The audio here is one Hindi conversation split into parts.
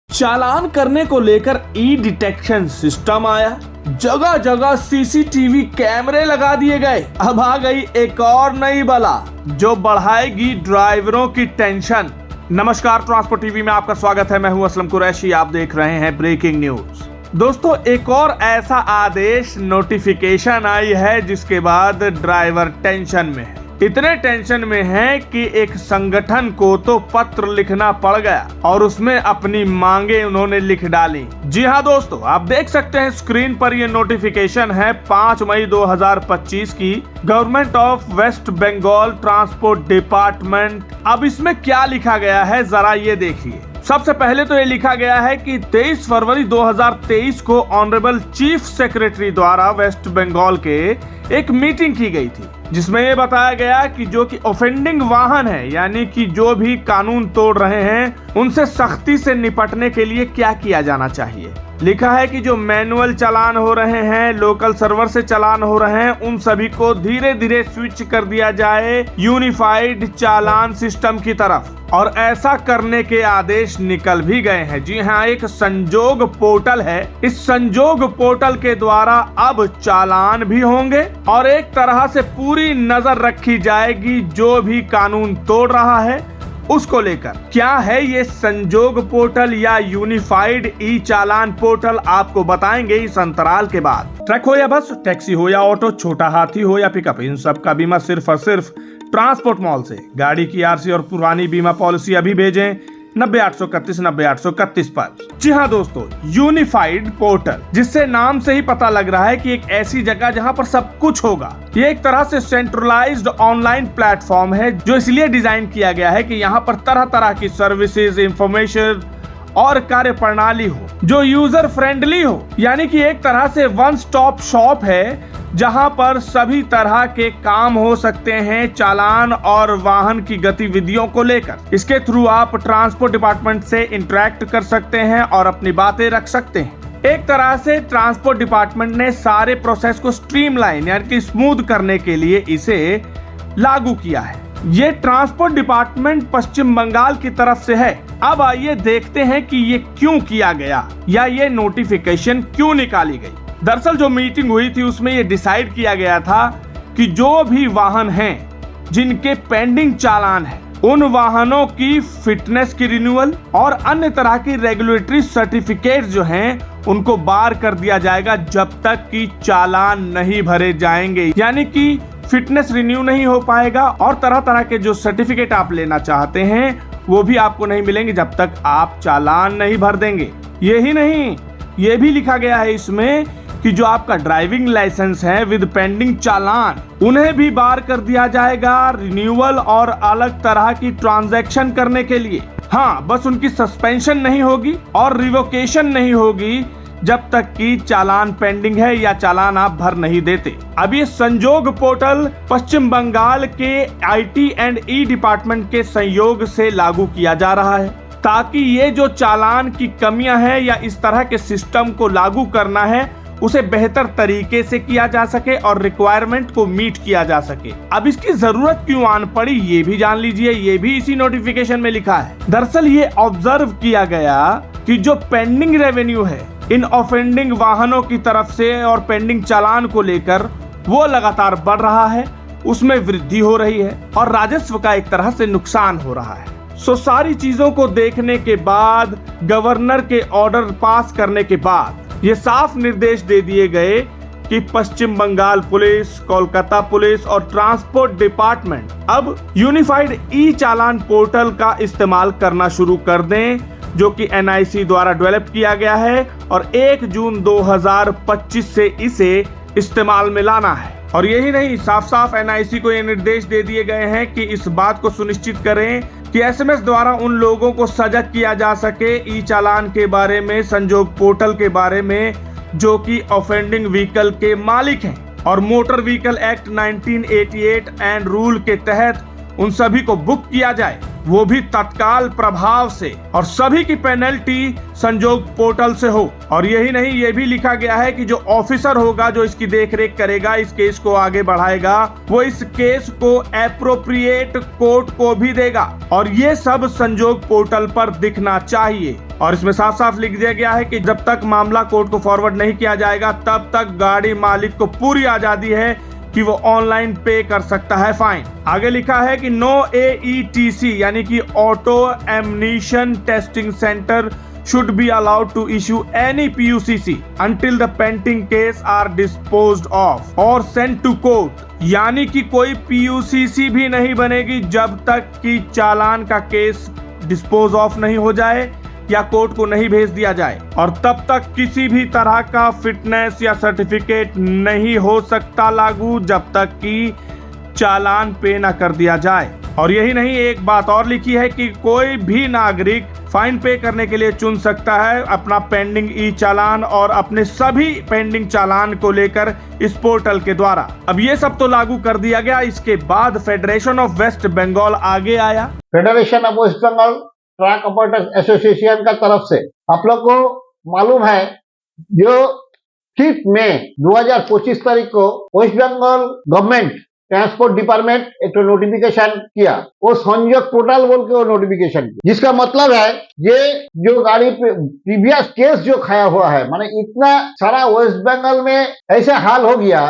चालान करने को लेकर ई डिटेक्शन सिस्टम आया, जगह जगह सीसीटीवी कैमरे लगा दिए गए। अब आ गई एक और नई बला जो बढ़ाएगी ड्राइवरों की टेंशन। नमस्कार, ट्रांसपोर्ट टीवी में आपका स्वागत है। मैं हूं असलम कुरैशी, आप देख रहे हैं ब्रेकिंग न्यूज। दोस्तों, एक और ऐसा आदेश नोटिफिकेशन आई है जिसके बाद ड्राइवर टेंशन में है। इतने टेंशन में है कि एक संगठन को तो पत्र लिखना पड़ गया और उसमें अपनी मांगे उन्होंने लिख डाली। जी हाँ दोस्तों, आप देख सकते हैं स्क्रीन पर ये नोटिफिकेशन है 5 मई 2025 की, government of waste Bengal transport department. अब इसमें क्या लिखा गया है जरा ये देखिए। सबसे पहले तो ये लिखा गया है कि 23 फरवरी 2023 को ऑनरेबल चीफ सेक्रेटरी द्वारा वेस्ट बंगाल के एक मीटिंग की गई थी, जिसमें ये बताया गया कि जो कि ऑफेंडिंग वाहन है, यानी कि जो भी कानून तोड़ रहे हैं, उनसे सख्ती से निपटने के लिए क्या किया जाना चाहिए। लिखा है कि जो मैनुअल चालान हो रहे हैं, लोकल सर्वर से चालान हो रहे हैं, उन सभी को धीरे धीरे स्विच कर दिया जाए यूनिफाइड चालान सिस्टम की तरफ, और ऐसा करने के आदेश निकल भी गए हैं। जी हाँ, एक संजोग पोर्टल है। इस संजोग पोर्टल के द्वारा अब चालान भी होंगे और एक तरह से पूरी नजर रखी जाएगी जो भी कानून तोड़ रहा है उसको लेकर। क्या है ये संजोग पोर्टल या यूनिफाइड ई चालान पोर्टल, आपको बताएंगे इस अंतराल के बाद। ट्रक हो या बस, टैक्सी हो या ऑटो, छोटा हाथी हो या पिकअप, इन सब का बीमा सिर्फ और सिर्फ ट्रांसपोर्ट मॉल से। गाड़ी की आरसी और पुरानी बीमा पॉलिसी अभी भेजें 90-831-90-831 पर। जी हाँ दोस्तों, यूनिफाइड पोर्टल, जिससे नाम से ही पता लग रहा है कि एक ऐसी जगह जहां पर सब कुछ होगा। ये एक तरह से सेंट्रलाइज्ड ऑनलाइन प्लेटफॉर्म है जो इसलिए डिजाइन किया गया है कि यहाँ पर तरह तरह की सर्विसेज, इंफॉर्मेशन और कार्य प्रणाली हो जो यूजर फ्रेंडली हो। यानी कि एक तरह से वन स्टॉप शॉप है जहां पर सभी तरह के काम हो सकते हैं चालान और वाहन की गतिविधियों को लेकर। इसके थ्रू आप ट्रांसपोर्ट डिपार्टमेंट से इंटरेक्ट कर सकते हैं और अपनी बातें रख सकते हैं। एक तरह से ट्रांसपोर्ट डिपार्टमेंट ने सारे प्रोसेस को स्ट्रीमलाइन यानी कि स्मूथ करने के लिए इसे लागू किया है। ये ट्रांसपोर्ट डिपार्टमेंट पश्चिम बंगाल की तरफ से है। अब आइए देखते हैं कि ये क्यों किया गया या ये नोटिफिकेशन क्यों निकाली गई। दरअसल जो मीटिंग हुई थी उसमें ये डिसाइड किया गया था कि जो भी वाहन हैं जिनके पेंडिंग चालान है, उन वाहनों की फिटनेस की रिन्यूअल और अन्य तरह की रेगुलेटरी सर्टिफिकेट जो हैं उनको बार कर दिया जाएगा जब तक कि चालान नहीं भरे जाएंगे। यानी कि फिटनेस रिन्यू नहीं हो पाएगा और तरह तरह के जो सर्टिफिकेट आप लेना चाहते हैं वो भी आपको नहीं मिलेंगे जब तक आप चालान नहीं भर देंगे। यही नहीं, ये भी लिखा गया है इसमें कि जो आपका ड्राइविंग लाइसेंस है विद पेंडिंग चालान, उन्हें भी बार कर दिया जाएगा रिन्यूअल और अलग तरह की ट्रांजैक्शन करने के लिए। हाँ, बस उनकी सस्पेंशन नहीं होगी और रिवोकेशन नहीं होगी जब तक कि चालान पेंडिंग है या चालान आप भर नहीं देते। अब ये संजोग पोर्टल पश्चिम बंगाल के IT एंड ई डिपार्टमेंट के सहयोग से लागू किया जा रहा है ताकि ये जो चालान की कमियां हैं या इस तरह के सिस्टम को लागू करना है उसे बेहतर तरीके से किया जा सके और रिक्वायरमेंट को मीट किया जा सके। अब इसकी जरूरत क्यों आन पड़ी ये भी जान लीजिए, ये भी इसी नोटिफिकेशन में लिखा है। दरअसल ये ऑब्जर्व किया गया कि जो पेंडिंग रेवेन्यू है इन ऑफेंडिंग वाहनों की तरफ से और पेंडिंग चालान को लेकर वो लगातार बढ़ रहा है, उसमें वृद्धि हो रही है और राजस्व का एक तरह से नुकसान हो रहा है। सारी चीजों को देखने के बाद, गवर्नर के ऑर्डर पास करने के बाद ये साफ निर्देश दे दिए गए कि पश्चिम बंगाल पुलिस, कोलकाता पुलिस और ट्रांसपोर्ट डिपार्टमेंट अब यूनिफाइड ई चालान पोर्टल का इस्तेमाल करना शुरू कर दें, जो कि NIC द्वारा डेवलप किया गया है और 1 जून 2025 से इसे इस्तेमाल में लाना है। और यही नहीं, साफ साफ NIC को ये निर्देश दे दिए गए हैं कि इस बात को सुनिश्चित करें कि SMS द्वारा उन लोगों को सजग किया जा सके ई चालान के बारे में, संजोग पोर्टल के बारे में, जो कि ऑफेंडिंग व्हीकल के मालिक हैं और motor vehicle act 1988 and rule के तहत उन सभी को बुक किया जाए, वो भी तत्काल प्रभाव से, और सभी की पेनल्टी संजोग पोर्टल से हो। और यही नहीं, ये भी लिखा गया है कि जो ऑफिसर होगा जो इसकी देखरेख करेगा, इस केस को आगे बढ़ाएगा, वो इस केस को एप्रोप्रिएट कोर्ट को भी देगा और ये सब संजोग पोर्टल पर दिखना चाहिए। और इसमें साफ साफ लिख दिया गया है कि जब तक मामला कोर्ट को फॉरवर्ड नहीं किया जाएगा तब तक गाड़ी मालिक को पूरी आजादी है कि वो ऑनलाइन पे कर सकता है फाइन। आगे लिखा है कि नो AETC यानी कि auto ammunition testing centre should be allowed to issue any PUCC until the pending case are disposed of or sent to court। यानी कि कोई PUCC भी नहीं बनेगी जब तक कि चालान का केस डिस्पोज ऑफ नहीं हो जाए या कोर्ट को नहीं भेज दिया जाए, और तब तक किसी भी तरह का फिटनेस या सर्टिफिकेट नहीं हो सकता लागू जब तक कि चालान पे न कर दिया जाए। और यही नहीं, एक बात और लिखी है कि कोई भी नागरिक फाइन पे करने के लिए चुन सकता है अपना पेंडिंग ई चालान और अपने सभी पेंडिंग चालान को लेकर इस पोर्टल के द्वारा। अब ये सब तो लागू कर दिया गया। इसके बाद फेडरेशन ऑफ वेस्ट बंगाल आगे आया। Federation of waste Bengal truck operators association का तरफ से आप लोग को मालूम है जो 5 मई 2025 तारीख को West Bengal government transport department एक नोटिफिकेशन किया, वो संयोग पोर्टल बोल के वो नोटिफिकेशन किया, जिसका मतलब है ये जो गाड़ी प्रीवियस केस जो खाया हुआ है, माने इतना सारा वेस्ट बंगाल में ऐसा हाल हो गया,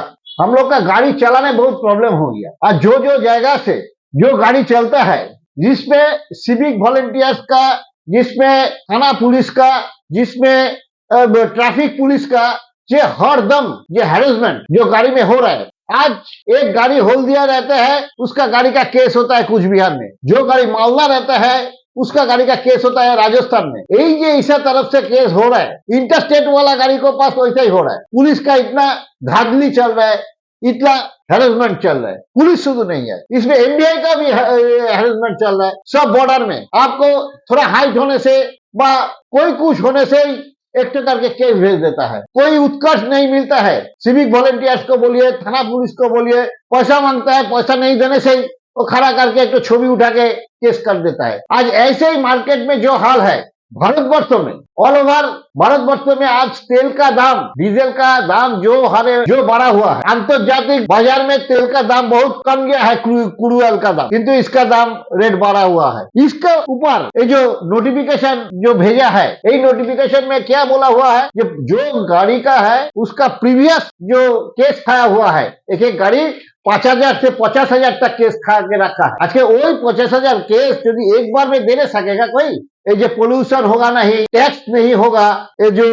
हम लोग का गाड़ी चलाने बहुत प्रॉब्लम हो गया। और जो जगह से जो गाड़ी चलता है जिसमें सिविक वॉलंटियर्स का, जिसमें थाना पुलिस का, जिसमें ट्रैफिक पुलिस का, ये हर दम ये हैरेसमेंट जो गाड़ी में हो रहा है। आज एक गाड़ी होल दिया रहता है, उसका गाड़ी का केस होता है कूच बिहार में, जो गाड़ी मालदा रहता है उसका गाड़ी का केस होता है राजस्थान में। यही ये इस तरफ से केस हो रहा है, इंटरस्टेट वाला गाड़ी को पास वैसा ही हो रहा है। पुलिस का इतना धांधली चल रहा है, इतना हैरेसमेंट चल रहा है, पुलिस शुरू नहीं है, इसमें MBI का भी हैरेसमेंट चल रहा है। सब बॉर्डर में आपको थोड़ा हाइट होने से व कोई कुछ होने से एक करके केस भेज देता है, कोई उत्कर्ष नहीं मिलता है। सिविक वॉलंटियर्स को बोलिए, थाना पुलिस को बोलिए, पैसा मांगता है, पैसा नहीं देने से वो खड़ा करके एक छवि उठा के केस कर देता है। आज ऐसे ही मार्केट में जो हाल है भारतवर्ष में, ऑल ओवर भारतवर्ष में आज तेल का दाम, डीजल का दाम जो बढ़ा हुआ है। अंतर्जातिक बाजार में तेल का दाम बहुत कम गया है, क्रूड ऑयल का दाम, किंतु इसका दाम रेट बढ़ा हुआ है। इसके ऊपर ये जो नोटिफिकेशन जो भेजा है, यही नोटिफिकेशन में क्या बोला हुआ है, जो गाड़ी का है उसका प्रीवियस जो केस खाया हुआ है, एक गाड़ी 5,000 से 50,000 तक केस खा के रखा है। आज के वही 50,000 केस यदि एक बार में दे नहीं सकेगा कोई, ये जो पोल्यूशन होगा नहीं, टैक्स नहीं होगा, ये जो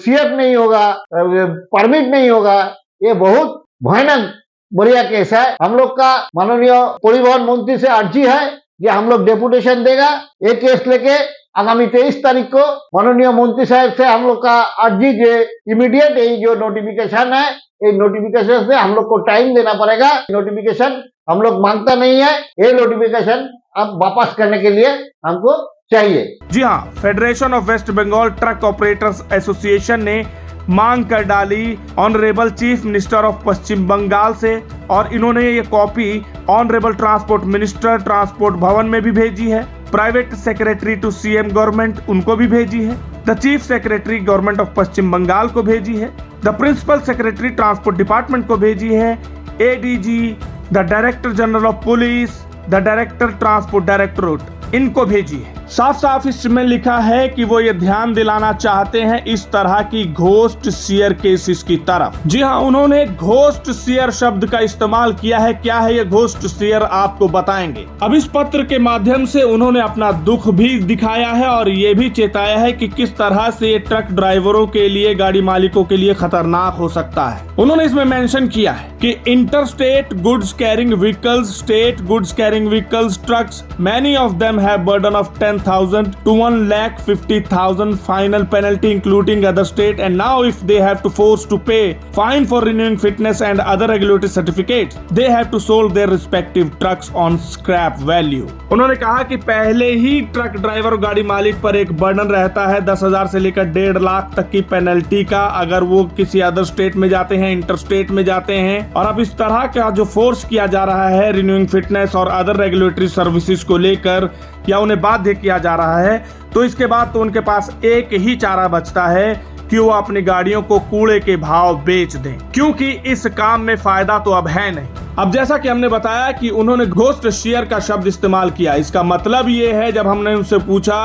CF नहीं होगा, परमिट नहीं होगा, ये बहुत भयानक बढ़िया केस है। हम लोग का माननीय परिवहन मंत्री से अर्जी है कि हम लोग डेपुटेशन देगा ये केस लेके। आगामी 23 तारीख को माननीय मंत्री साहब से हम लोग का अर्जी जो इमीडिएट यही जो नोटिफिकेशन है, ये नोटिफिकेशन से हम लोग को टाइम देना पड़ेगा। नोटिफिकेशन हम लोग मांगता नहीं है, ये नोटिफिकेशन अब वापस करने के लिए हमको चाहिए। जी हाँ, federation of waste Bengal truck operators association ने मांग कर डाली honourable chief minister of Paschim Bengal से, और इन्होंने ये copy honourable transport minister transport Bhavan में भी भेजी है, private secretary to CM government उनको भी भेजी है, the chief secretary government of Paschim Bengal को भेजी है, the principal secretary transport department को भेजी है, ADG, the director general of police, the director transport directorate इनको भेजी है। साफ साफ इसमें लिखा है कि वो ये ध्यान दिलाना चाहते हैं इस तरह की घोस्ट शेयर केसेस की तरफ। जी हाँ, उन्होंने घोस्ट शेयर शब्द का इस्तेमाल किया है। क्या है ये घोस्ट शेयर, आपको बताएंगे। अब इस पत्र के माध्यम से उन्होंने अपना दुख भी दिखाया है और ये भी चेताया है कि किस तरह से ये ट्रक ड्राइवरों के लिए, गाड़ी मालिकों के लिए खतरनाक हो सकता है। उन्होंने इसमें मेंशन किया है कि interstate goods carrying vehicles, state goods carrying vehicles, trucks, many of them have burden of 10,000 to 1,50,000 final penalty including other state, and now if they have to force to pay fine for renewing fitness and other regulatory certificates, they have to sold their respective trucks on scrap value। उन्होंने कहा कि पहले ही ट्रक ड्राइवर और गाड़ी मालिक पर एक बर्डन रहता है 10,000 से लेकर 1.5 लाख तक की पेनल्टी का, अगर वो किसी अदर स्टेट में जाते हैं, इंटर स्टेट में जाते हैं। और अब इस तरह का जो फोर्स किया जा रहा है रिन्यूइंग फिटनेस और अदर रेगुलेटरी सर्विसेज को लेकर, या उन्हें बाध्य किया जा रहा है, तो इसके बाद तो उनके पास एक ही चारा बचता है कि वो अपनी गाड़ियों को कूड़े के भाव बेच दें, क्योंकि इस काम में फायदा तो अब है नहीं। अब जैसा कि हमने बताया कि उन्होंने घोस्ट शेयर का शब्द इस्तेमाल किया, इसका मतलब ये है, जब हमने उनसे पूछा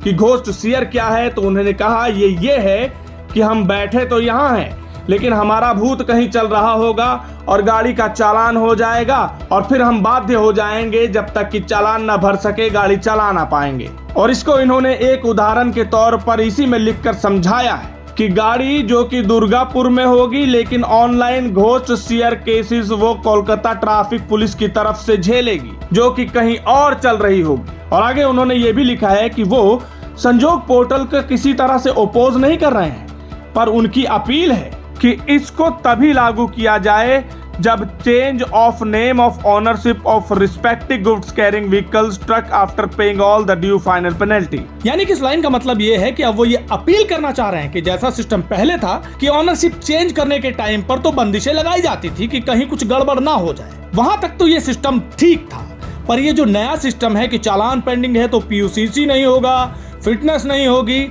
कि घोस्ट सीयर क्या है, तो उन्होंने कहा ये है कि हम बैठे तो यहाँ हैं, लेकिन हमारा भूत कहीं चल रहा होगा और गाड़ी का चालान हो जाएगा और फिर हम बाध्य हो जाएंगे, जब तक कि चालान ना भर सके गाड़ी चला ना पाएंगे। और इसको इन्होंने एक उदाहरण के तौर पर इसी में लिखकर समझाया है कि गाड़ी जो कि दुर्गापुर में होगी, लेकिन ऑनलाइन घोस्ट सीयर केसेस वो कोलकाता ट्रैफिक पुलिस की तरफ से झेलेगी, जो कि कहीं और चल रही होगी। और आगे उन्होंने ये भी लिखा है कि वो संजोग पोर्टल का किसी तरह से ओपोज नहीं कर रहे हैं, पर उनकी अपील है कि इसको तभी लागू किया जाए जब change of name of ownership of respective goods carrying vehicles truck after paying all the due final penalty. यानी कि इस लाइन का मतलब ये है कि अब वो ये अपील करना चाह रहे हैं कि जैसा सिस्टम पहले था कि ओनरशिप चेंज करने के टाइम पर तो बंदिशें लगाई जाती थी कि कहीं कुछ गड़बड़ ना हो जाए, वहां तक तो ये सिस्टम ठीक था। पर ये जो नया सिस्टम है कि चालान पेंडिंग है तो पीयूसीसी नहीं होगा, फिटनेस नहीं होगी,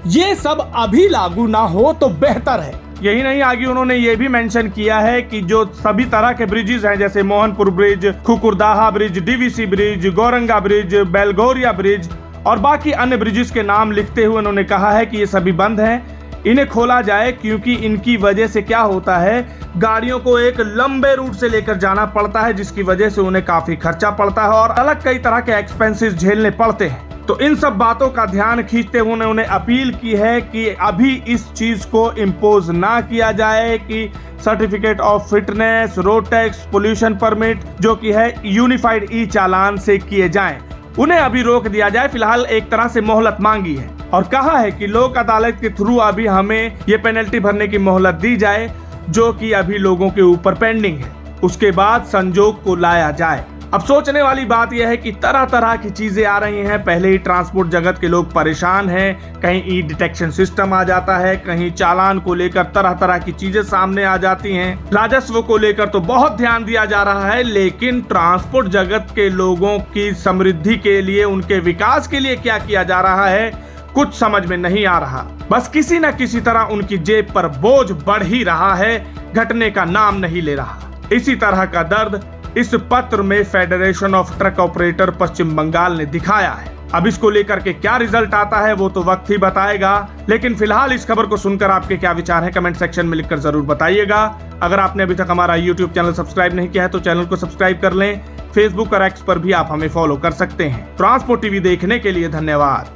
ये सब अभी लागू ना हो तो बेहतर है। यही नहीं, आगे उन्होंने ये भी मेंशन किया है कि जो सभी तरह के ब्रिजेस हैं, जैसे Mohanpur bridge, Khukurdaha bridge, DVC bridge, Gauranga bridge, Belgharia bridge और बाकी अन्य ब्रिजेस के नाम लिखते हुए उन्होंने कहा है कि ये सभी बंद हैं, इन्हें खोला जाए, क्योंकि इनकी वजह से क्या होता है, गाड़ियों को एक लंबे रूट से लेकर जाना पड़ता है, जिसकी वजह से उन्हें काफी खर्चा पड़ता है और अलग कई तरह के एक्सपेंसेस झेलने पड़ते हैं। तो इन सब बातों का ध्यान खींचते हुए उन्होंने अपील की है कि अभी इस चीज को इम्पोज ना किया जाए कि certificate of fitness, road tax, pollution permit जो कि है यूनिफाइड ई चालान से किए जाएं, उन्हें अभी रोक दिया जाए। फिलहाल एक तरह से मोहलत मांगी है और कहा है कि लोक अदालत के थ्रू अभी हमें ये पेनल्टी भरने की मोहलत दी जाए, जो कि अभी लोगों के ऊपर पेंडिंग है, उसके बाद संजोग को लाया जाए। अब सोचने वाली बात यह है कि तरह तरह की चीजें आ रही हैं। पहले ही ट्रांसपोर्ट जगत के लोग परेशान हैं, कहीं ई डिटेक्शन सिस्टम आ जाता है, कहीं चालान को लेकर तरह तरह की चीजें सामने आ जाती हैं, राजस्व को लेकर तो बहुत ध्यान दिया जा रहा है, लेकिन ट्रांसपोर्ट जगत के लोगों की समृद्धि के लिए, उनके विकास के लिए क्या किया जा रहा है कुछ समझ में नहीं आ रहा। बस किसी न किसी तरह उनकी जेब पर बोझ बढ़ ही रहा है, घटने का नाम नहीं ले रहा। इसी तरह का दर्द इस पत्र में फेडरेशन ऑफ ट्रक ऑपरेटर पश्चिम बंगाल ने दिखाया है। अब इसको लेकर के क्या रिजल्ट आता है वो तो वक्त ही बताएगा, लेकिन फिलहाल इस खबर को सुनकर आपके क्या विचार हैं कमेंट सेक्शन में लिखकर जरूर बताइएगा। अगर आपने अभी तक हमारा यूट्यूब चैनल सब्सक्राइब नहीं किया है तो चैनल को सब्सक्राइब कर लें। फेसबुक और एक्स पर भी आप हमें फॉलो कर सकते हैं। ट्रांसपोर्ट टीवी देखने के लिए धन्यवाद।